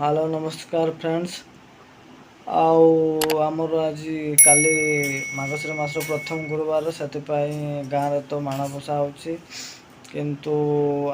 Hello नमस्कार friends. आमर आज काली मार्गशीर मास प्रथम गुरुवार से गाँव में तो माणबसा होची किंतु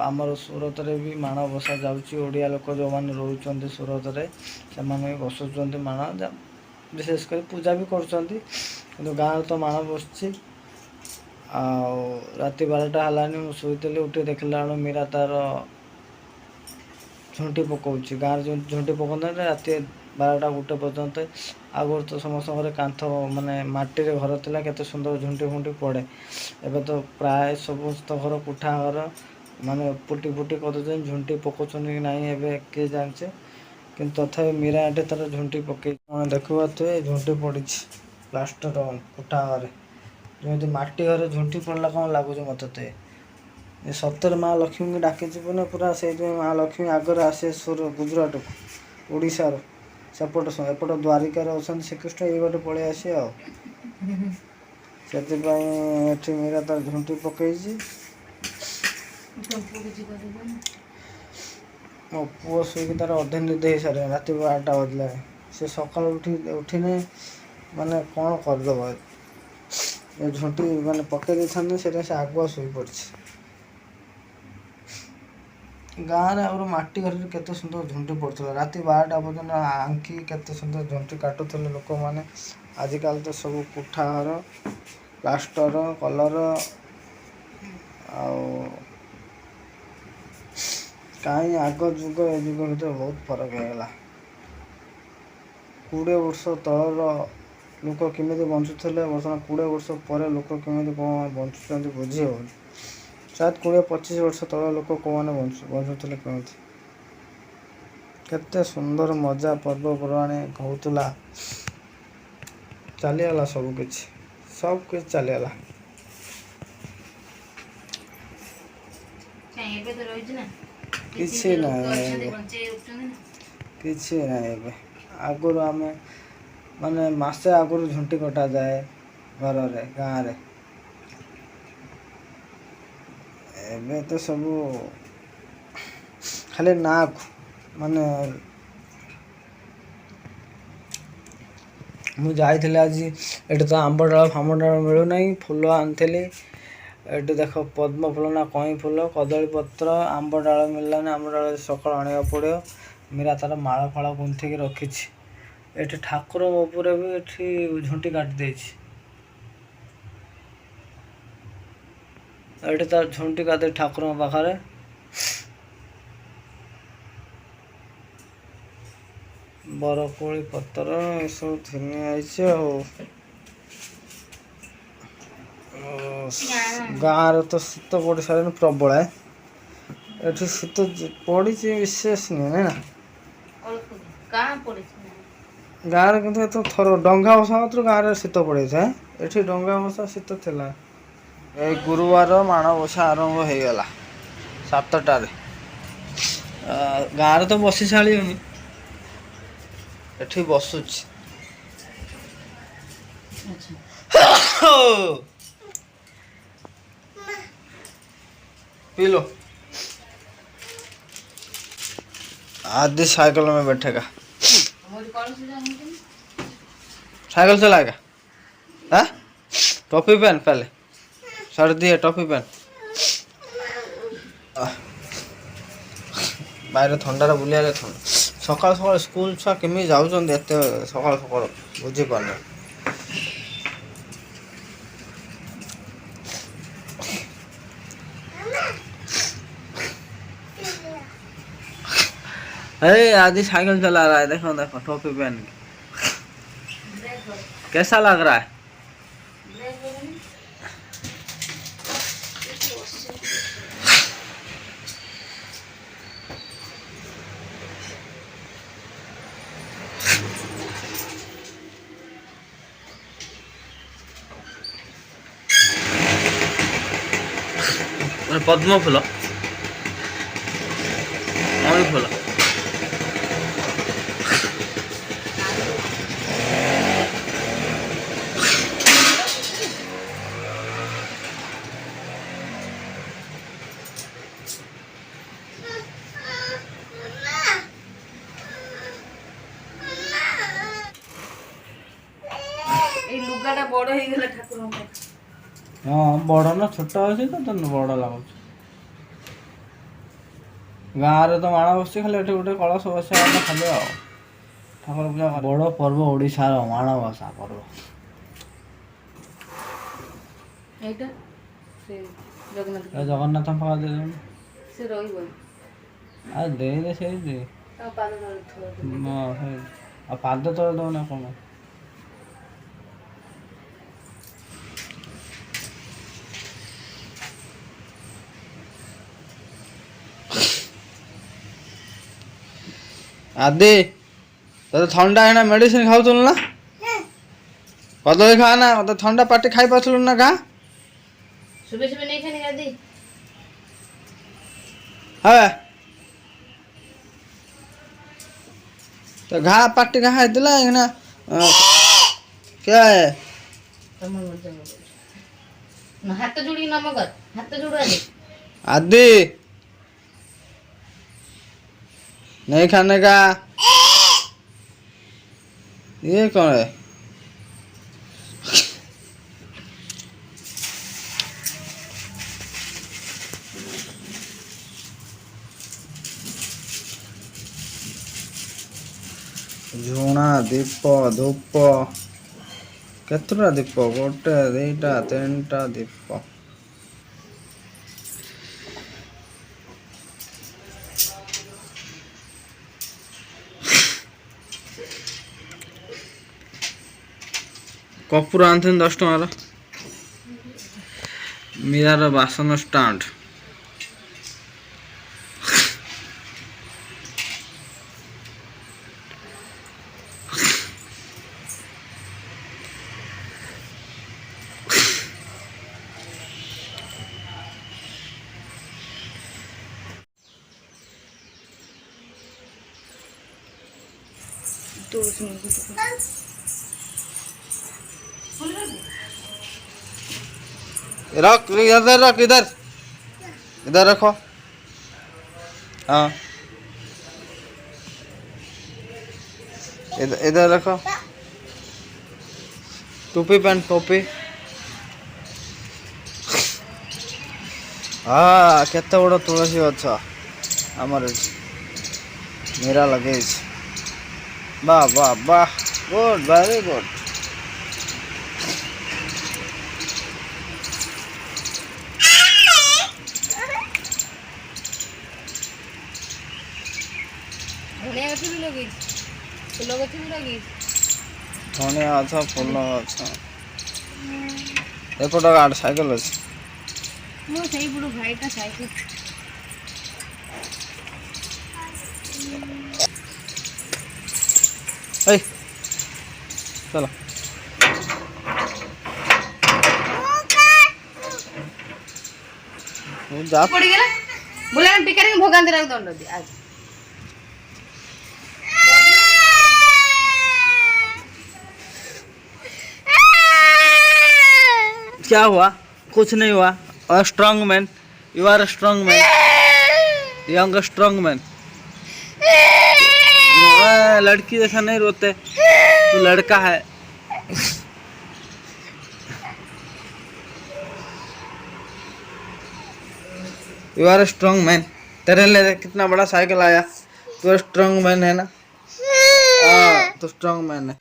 आमर सूरत रे भी माणबसा जाउची। ओडिया लोक जो मैंने रोचंती सूरत रे से माने बसुचंती माण विशेष कर पूजा भी करुचंती किंतु गाँव तो माण बसची। राति 12टा हलानी मु शोइतली उठी देखला मीरा तार झुंटी पकाउची। गाँव जो झुंटी पकाते राति 12टा 1 पर्यंत। आगुरी तो समस्त कांथ माने माटी रे घर थिला केते सुंदर झुंटी फुंटी पड़े। एबे तो प्राय समस्त घर कुठा घर माने पुटी पुटी कर झुंटी पकाउछन कि नहीं एबे के जानचे किंतु तथापि मीरा आंटी तार झुंटी पकई देखुआ तो झुंटी पड़ी प्लास्टर कुठा घर जमी माटी घर झुंटी पड़ला कौन लगुच मत तो सतर माँ लक्ष्मी की डाकी ना पूरा से माँ लक्ष्मी आगर आसे सुर गुजराट को ओडार सेपट एपट द्वारिकार अच्छा श्रीकृष्ण ये गोटे पलि आसे से मीरा तार झुंटी पकई मो पुओ शुक तार अधे निद हो सारे रात 12टा बजला से सका उठिने माने कौन करदेव झुंटी माने पकई से आगुआ शुई पड़ी। गाँव में मटी घर केते सुंदर झुंटी पड़ता राति 12टा पर्यटन आंकी केते सुंदर झुंटी काटुले लोक मैंने। आजिकल तो सब कुठा घर प्लास्टर कलर कहीं आग जुग ए जुग भर बहुत फरक होगा। 20 वर्ष तलर लोक केमी बंचुले बर्तमान 20 वर्ष पर लोक केमी कौन बंचुं बुझी हो शायद 20-25 वर्ष तल लोक कौन बंचुले कमी केते सुंदर मजा पर्वपर्वाणी होता चलीगला सब किछ चलीगला। किसी ना आगुरी आम माने मसे आगुरी झुंटी कटा जाए घर रे गाँव रे एबे तो सब खाली ना माने मुझे आज ये तो आंबडाल फामडाल मिलूना फूल आनी ये देख पद्म फूल ना कई फूल कदली पत्र आंब डाल मिललानी आंब डाल सकाल आने पड़ो। मीरा तार माला फाला गुंथिक रखी ये ठाकुर उपर भी ये झुंटी काटी ये तार झुंटी काटे ठाकुर पाखे बरकोली पत्र सब थी गाँव तो शीत पड़ सारे प्रबल ये शीत पड़ी विशेष नहीं ना गाँव में कि थर डंगा बसा मात्र गाँव में शीत पड़े ये डंगा बसा शीत थिला। ए गुरुवार माणबसा आरंभ हो गला 7टार गाँव तो बसी साड़ी एठी बसुच पी लो आदि साइकिल में बैठेगा साइकिल चलाएगा हाँ टॉपी पहन पहले सर्दी है टॉपी पहन बाहर थंडार बुलिया सकाल सकाल स्कूल छुआ केमी जाऊँ सकाल सकाल बुझी पारे आदि साइकिल चला रहा है देखो देखो टोपी पहन के कैसा लग रहा है। पद्म फूल मणि फूल डिब्बाटा बड़ हो गला ठाकुर। हाँ बड़ ना छोट अच्छे तो बड़ लगुच। गाँव में तो माण बस खाली गोटे कलश बसा खाली आ ठाकुर पूजा बड़ पर्व ओडिशार माणबसा पर्व। এইটা সে জগন্নাথ जगन्नाथ पाखा दे সে রইব दे दे से दे তা পাদ ধরে থো पाद तले दो ना कौन आदि तो ठंडा है ना मेडिसिन खाऊ ना कदली खा ना तो ठंडा पार्टी खाई पारल ना खा सुबह सुबह नहीं खाने आदि है तो घा पार्टी का खाई दिला ना क्या है हाथ जोड़ी ना मगर हाथ जोड़ आदि आदि नहीं खाने का ये कौन है झुणा दीप धूप केतटा दीप गोटे दीटा तीन टा दीप कपूर आनते 10 टकर मीरार बासन स्टाण्ड रख इधर रख इधर इधर रखो हाँ इधर रखो टोपी पहन टोपी हाँ केते बड़ तुलसी गछ आमर मेरा लगे वाह वाह वाह गुड वेरी गुड धनिया गछ भी लगी फूल गछ भी लगी धनिया अच्छा फूल अच्छा एपट गाड़ी साइकेल अच्छे मो सही बुढ़ो भाईटा साइकिल ए चलो जा पड़ गया बोला टिकट भोगान दे दंड दे आज क्या हुआ कुछ नहीं हुआ strong man you are strong man young strong man लड़की जैसा नहीं रोते तू लड़का है यू आर स्ट्रांग मैन तेरे लिए कितना बड़ा साइकिल आया तू स्ट्रांग मैन है ना तो स्ट्रांग मैन है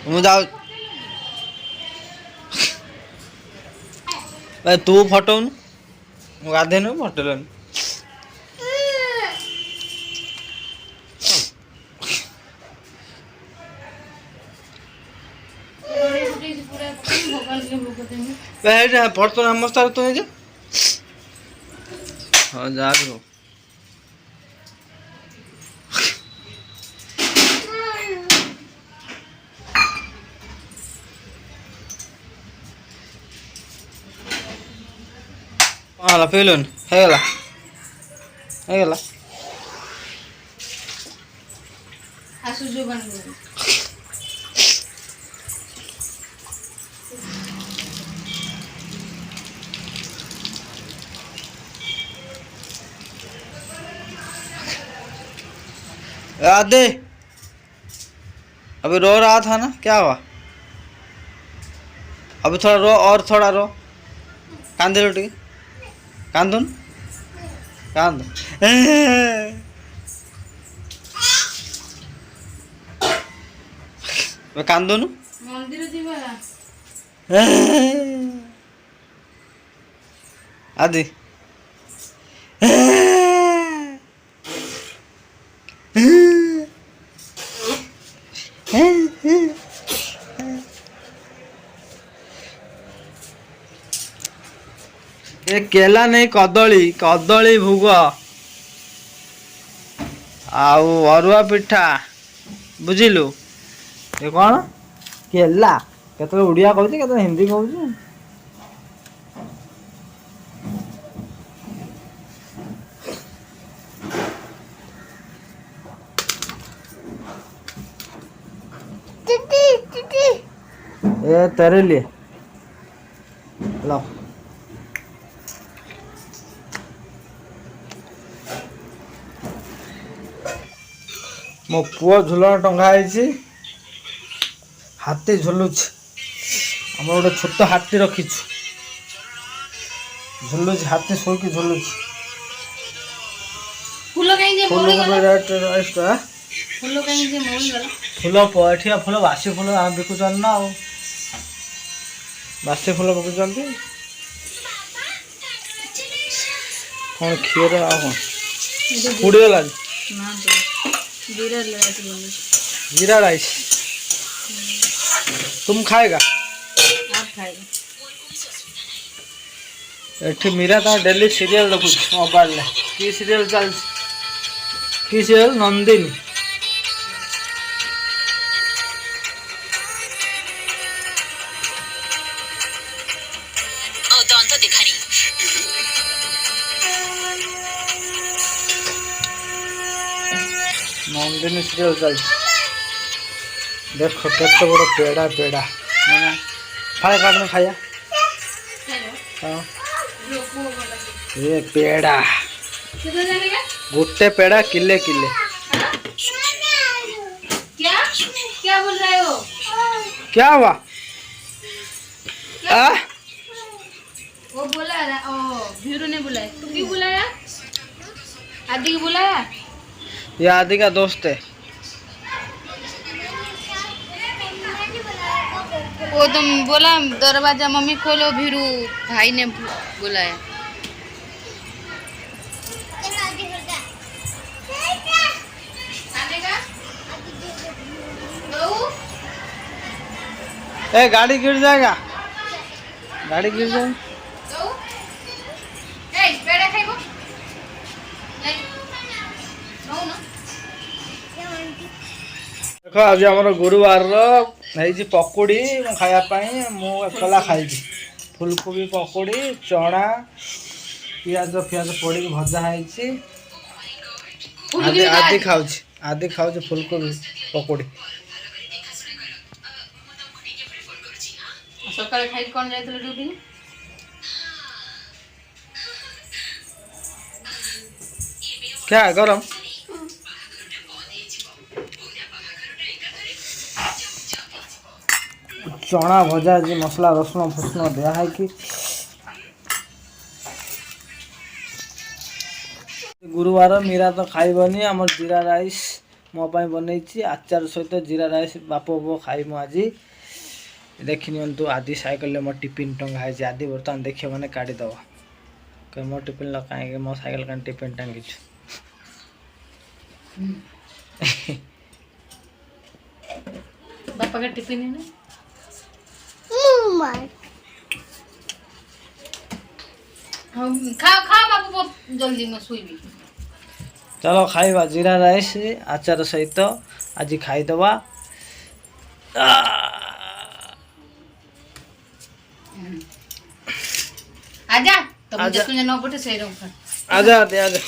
मुझे तू फटौन गाधे नु फटेलन फटतो नमस्कार तू जा हाँ जा भी हो हाँ फेलुन हेगला हेगला आसु जो बन आधे अभी रो रहा था ना, क्या हुआ? अभी थोड़ा रो, और थोड़ा रो। कांदे लुटी कांदुन कांद कांदुन मंदिर जीवा आदि ये केला नहीं, कदली कदली भोग आउ अरुआ पिठा बुझिलु। ये कौन केला केते उड़िया कहूँ केते हिंदी कहूँ। ये तेरे लिए लो। मो पुओ झुलन टंगा है, हाथी झुलुच। आम गोटे छोट हाथी रखीचु, झुलुच हाथी शोकी झुलुच। फूल कहीं जे फूल मोड़ी गला फूल फूल कहीं जे मोड़ी गला फूल पठिया फूल बासी फूल आम बिकुचन ना, आ बासी फूल बिकुचन कौन क्षीर आ कौन उड़ीगला ना जीरा ले आके बोलो जीरा राइस। तुम खाएगा? आप खाएगा एठी मीरा ता डेली सीरियल देखुछ मोबाइल ले। की सीरियल चल की सीरियल? नंदिनी। नंदिनी सीरियल चल। देखो केते बड़ पेड़ा पेड़ा माने खाए काटने खाया। हाँ ये पेड़ा किधर जाने का गोटे पेड़ा किले किले। क्या क्या बोल रहे हो? क्या हुआ? आ? वो बोला ओ भीरू ने बुलाया। तू क्यों बुलाया? आदि को बुलाया? ये आदि का दोस्त है। वो तुम बोला दरवाजा मम्मी खोलो, भीरू भाई ने बुलाया। ए गाड़ी गिर जाएगा, गाड़ी गिर जाएगा। देखो आज आम गुरुवार पकोड़ी खायापाई मुला खाई। फुलकोबी पकोड़ी चना पियाज फियाज पड़ी भजा है। आदि खाऊ फुलकोबी पकोड़ी। सकाळे खाई कौन जाइतले ड्यूटी? क्या गरम चना भजा जी मसला रसुण फसुण दिया है कि गुरुवार मीरा तो खाइबनी। आम जीरा राइस मो बन आचार सहित जीरा राइस बाप बो खाइमु आज। देखी नियंतु आदि साइकेल मो टिफिन टंगा है। आदि बर्तमान देखिए मैंने काढ़ीदब कह मो टिफिन ल कहीं मो साइकेल कहीं टिफिन टांगी बापा का टिफिन है ना। खाओ खाओ बापू जल्दी में सोई भी। चलो खाइबा जीरा राइस आचार सहित आज खाईदबा। आजा तुम जैसे न पटे सही रहूं। आजा आजा